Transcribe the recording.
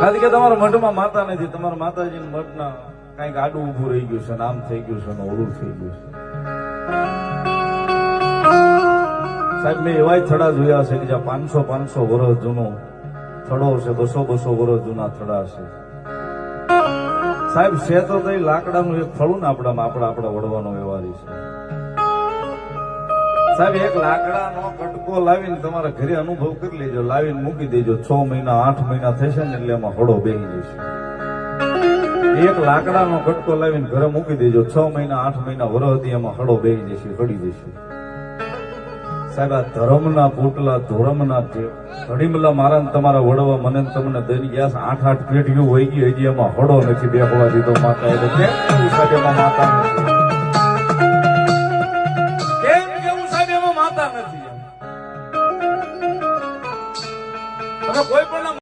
કારણ કે તમારા મઠમાં માતા નથી, તમારા માતાજીના મઠના કઈક આડું ઉભું રહી ગયું છે, આમ થઈ ગયું છે ને ઓળું થઈ ગયું છે. સાહેબ મેં એવા થડા જોયા છે કે જ્યાં 500 વર્ષ જૂનો થડો છે, 200 વર્ષ જૂના થડા છે. સાહેબ છે તો લાકડાનું એક થડું ને આપણા વડવાનો વ્યવહારી છે. સાહેબ એક લાકડાનો કટકો લાવીને તમારા ઘરે અનુભવ કરી લેજો, લાવીને મૂકી દેજો, 6 મહિના 8 મહિના થશે ને એટલે એમાં હળો બેહી જશે. એક લાકડાનો કટકો લાવીને ઘરે મૂકી દેજો, 6 મહિના 8 મહિના વરસથી એમાં હળો બેહી જશે, હળી જશે. સાહેબ આ ધર્મના પોટલા ધોરમના ઘડીમલા મારા તમારા વડવા મને તમને દઈ ગયા 8 પેઢીઓ વહી ગઈ, હજી એમાં હળો નથી બેહવા દીધો માતા. એટલે કેમ સાહેબ એમાં માતા નથી?